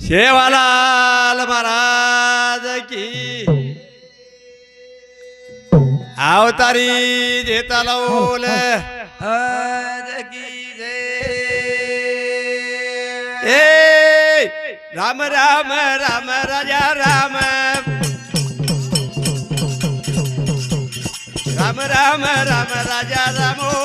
सेवालाल महाराज की अवतारी देता लवल राम राम राम राजा राम राम राम राम राजा रामो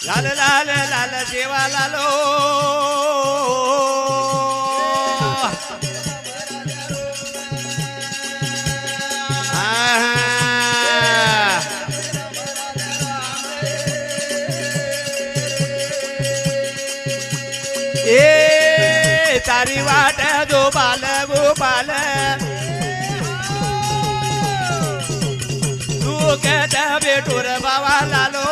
लाल लाल लाल देवा लालो ए तारी वाट गोपाल गोपाल तू कहता बेटूर बाबा लालो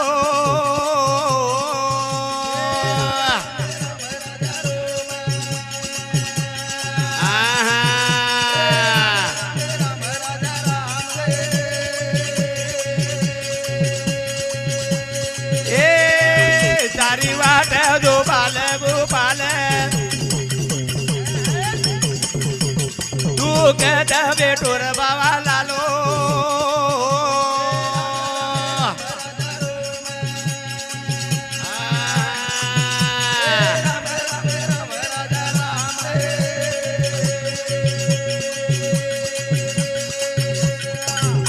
तारी वाट गोपाल गोपाल तू कहता बेटूर बाबा लालो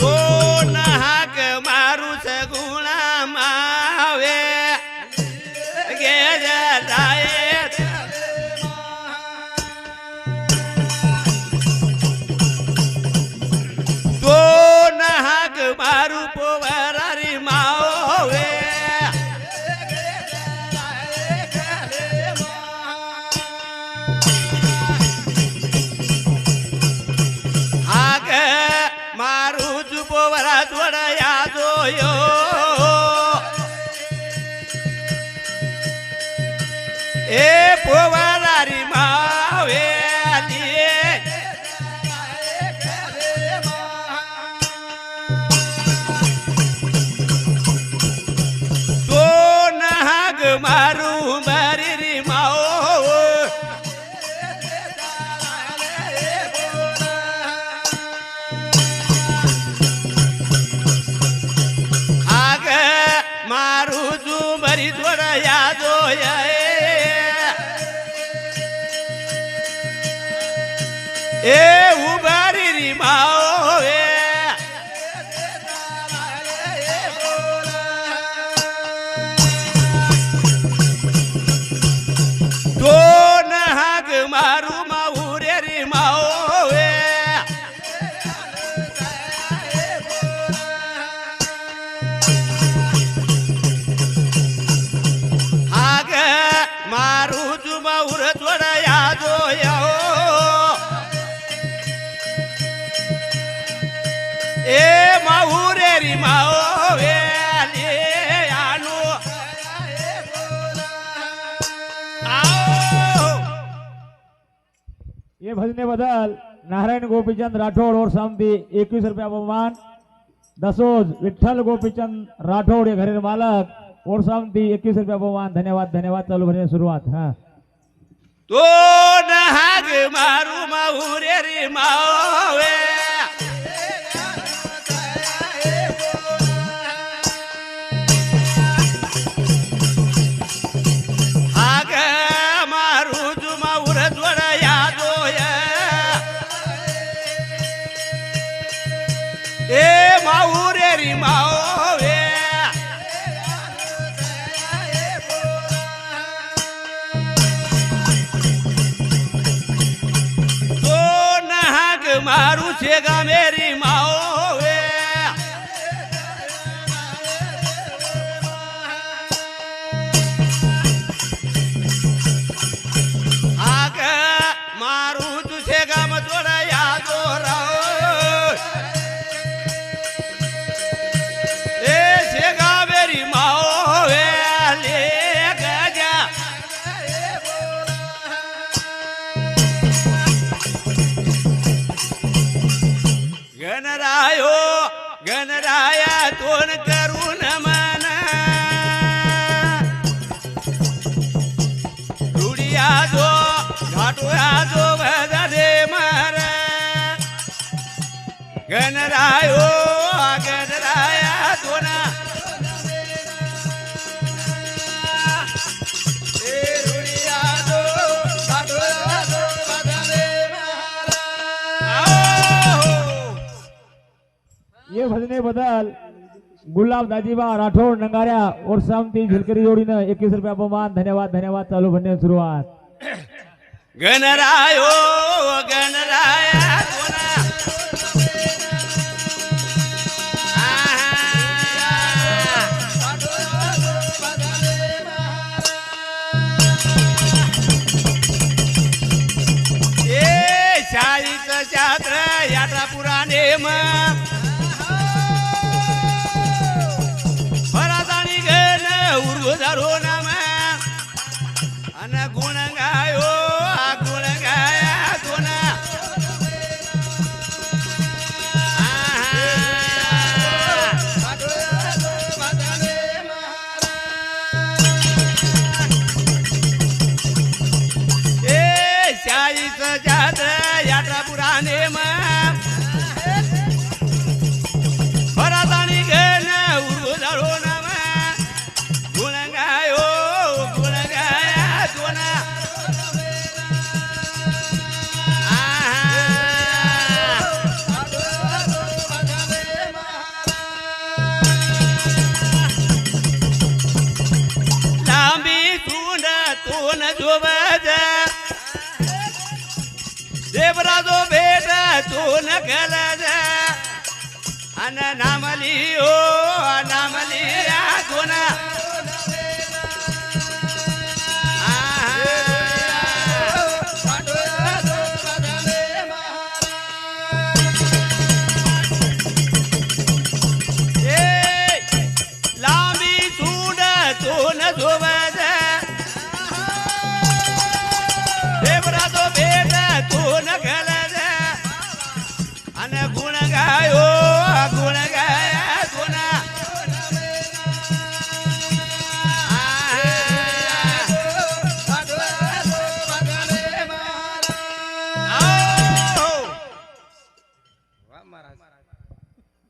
दोन हाक मारू सगुणा मावे दोन हाक मारू पोवरारी मावे हाक मारू पोवरा थोडया जोयो ए पोवारी मावे दोन हाग मारू बारी माओ हाग मारू जुमरी थोडा यादो ए उबारी री माओ दोन हाग मारू माऊरे री माओ हाग मारू जुमाऊर थोडा यादो याओ ए माऊरे री माओ आनो ये भजने बदल नारायण गोपीचंद राठौड़ और सामती 21 रुपया बहुमान दसोज विठ्ठल गोपीचंद राठौड़ ये घरेर मालक और सामती 21 रुपया बहुमान धन्यवाद धन्यवाद चालू भजन शुरुआत हाँ दोन हाग मारू माऊरे री माओ हाग मारू जुमाऊर जोड यादो ए माऊरे री माओ છે ગામેરી માઓ વે આગ મારું તું છે ગામ જોડાયા દોરા એ છે ગામેરી માઓ વે લે ગજા ગણરાયા તોન કરું નમન રૂડિયા જો ઘાટોયા જો વધારે મારા ગણરાયા તોના એ રૂડિયા જો ઘાટોયા જો વધારે ये भजने बदल गुलाब दाजीबा राठौड़ नंगारिया और सामती झलकरी जोड़ीने 21 रुपया अपमान धन्यवाद धन्यवाद चालू बनने शुरुआत गणराया कोना ए शाळीच शास्त्र यात्रा पुराणे ઉર્ગો નામ અને ગુણ ગાયો આ ગુણ ગાયા કોના એ શાહી સજાદ યાત્રા પુરાને માં ભરાતાની ગેન ઉર્ગો જાળો નામ દેવરાજો બેટા તું નકલ અને નામલી ઓ નામલી આ કોના લાંબી સૂંડ તું ન જોવા દેવરાજો બેટા તું નકલ અને ગુણ ગાયો ગુણ ગાયા ગુના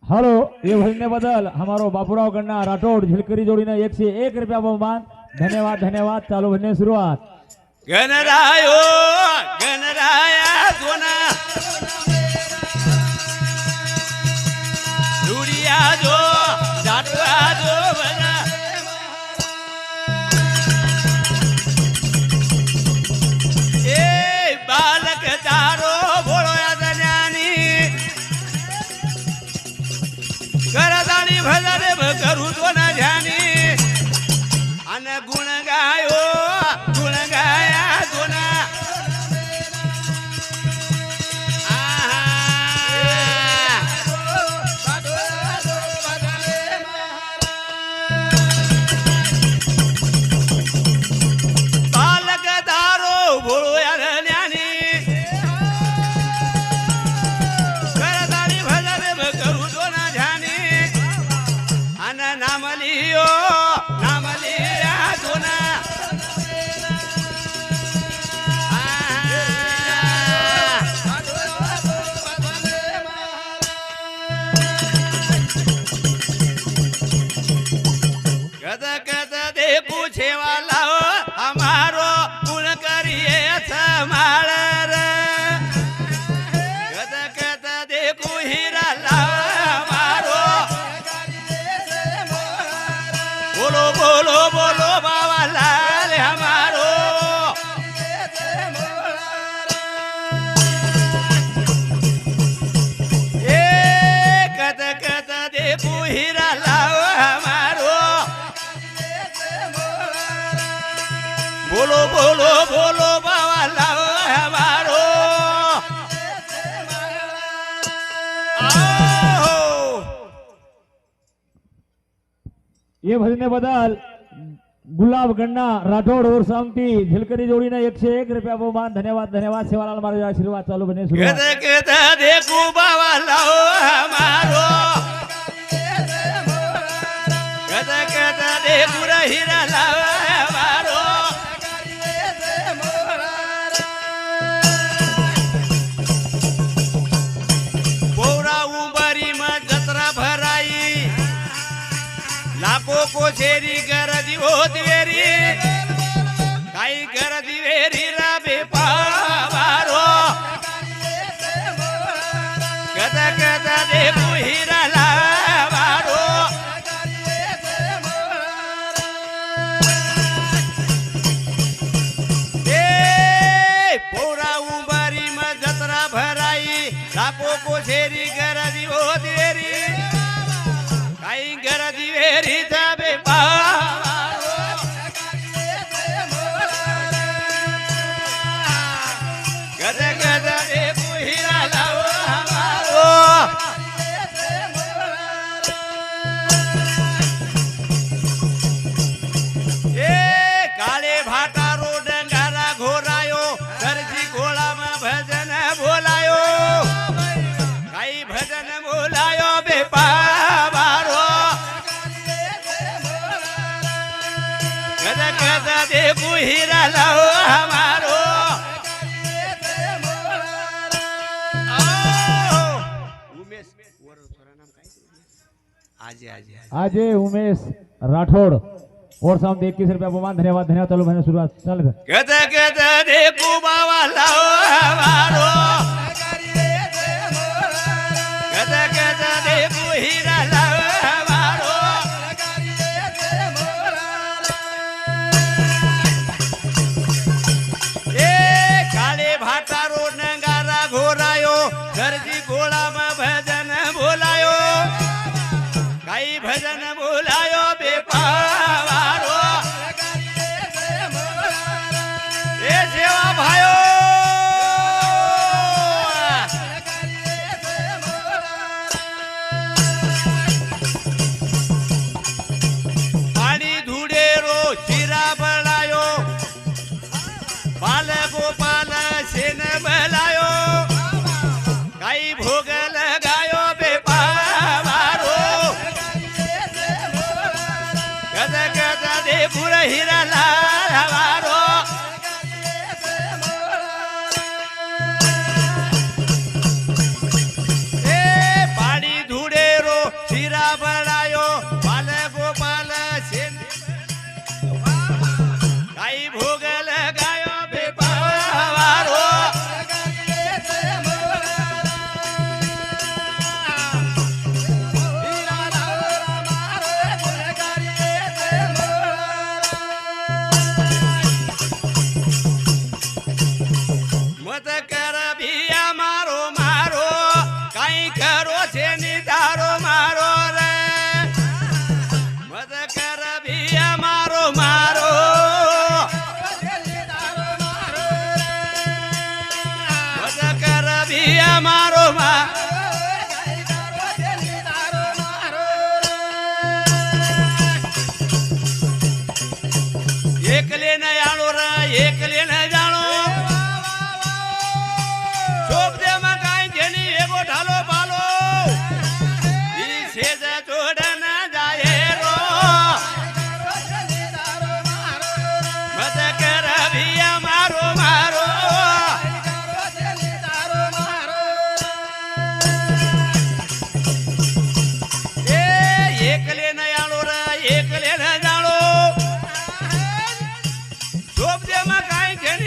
हेलो ये भजने बदल हमारो बापूराव गन्ना राठौड़ झलकरी जोड़ीने 101 रुपया अपमान धन्यवाद धन्यवाद चालू बनने शुरुआत गणराया कोना રૂડિયા જો જાટવા જો બના એ બાલક તારો ભોળો જ્ઞાની કરદાણી ભજરે કરું તો ના જાની અને ગુણ ગાયો ગુણ ગાયા ગુના बोलो बोलो बोलो बाबा लाल हमारो બોલો બોલો બોલો બાવા લાવો અમારો ये भजने बदल गुलाब गन्ना राठोड और सामती झिलकरी जोड़ीने 101 रुपया बहुमान धन्यवाद धन्यवाद सेवालाल महाराज आशीर्वाद चालू बने कहते कहते देखो बाबा लाओ हमारो कहते कहते देखो हीरा लाओ हमारो पौरा उंबरी में जतरा भराई लाखों को शेरी कर दिवो देरी काई कर दिवेरी राबे पावारो कदा कदा देखो हीरा लावारो ए पौरा उंबरी में जतरा भराई लाखों को शेरी कर दिवो देरी काई कर दिवेरी जाबे पावारो गदा गदा देखो हीरा लाओ हमारो ए काले भाटा रो डंगारा घोरायो दर्जी घोड़ा में भजन बोलायो काई भजन बोलायो बेपावारो गदा गदा देखो हीरा लाओ हमारो आजे उमेश राठौड़ और सामने 21 रुपया बहुमान धन्यवाद धन्यवाद चालू बने शुरुआत चल कहते कहते देखो बाबा लाओ हमारो कहते कहते देखो हीरा लाओ हमारो ए काले भाटा रो नंगारा घोरायो दर्जी घोड़ा में भजन बोलायो काई भजन बोलायो बेपावारो ए सेवा भायो पानी धूड़ेरो शिरा बनायो बाल गोपाल सेन बलायो काई भोग लगायो बेपावारो गदा गदा देखो हीरा लाल हमारो ए पानी धूड़ेरो शिरा बनायो बाल गोपाल सेन काई भोग लगायो बेपावारो मत कर भिया मारो मारो काई करो छे निधारो मारो रे मत कर भिया मारो मारो मत कर भिया मारो मारो एकले न जानो रे एकले न जानो शोभ दे मकाई जेनी एगो ढालो बालो ई सेज जोड़ न जाए रो मत कर भिया मारो मारो ए एकले न जानो रे एकले न जानो शोभ दे मकाई जेनी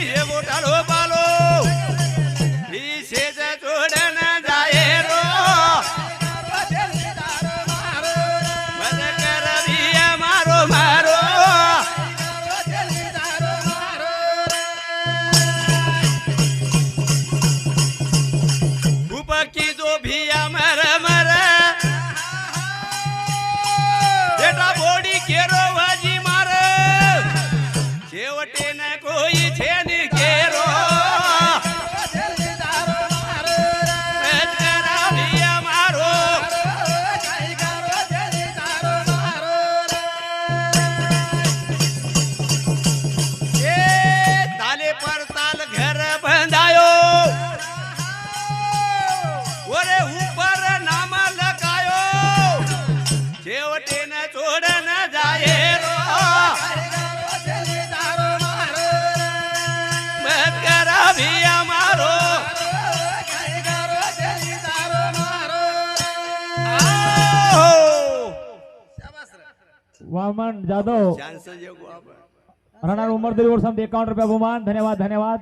वामन जाधव चान्स जेगो आपण राणा उमरदरी और समती 51 रुपया बहुमान धन्यवाद धन्यवाद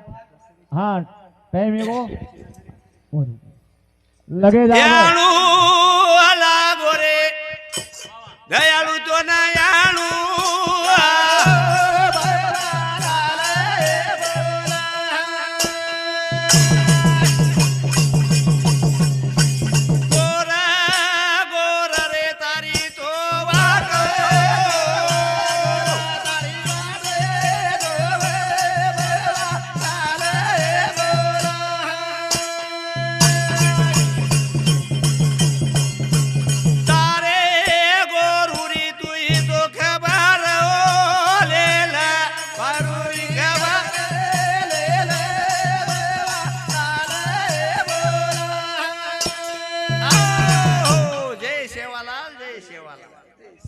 हाँ टाइम एगो लगे जाओ याणू आला गोरे दयाळू तो ना याणू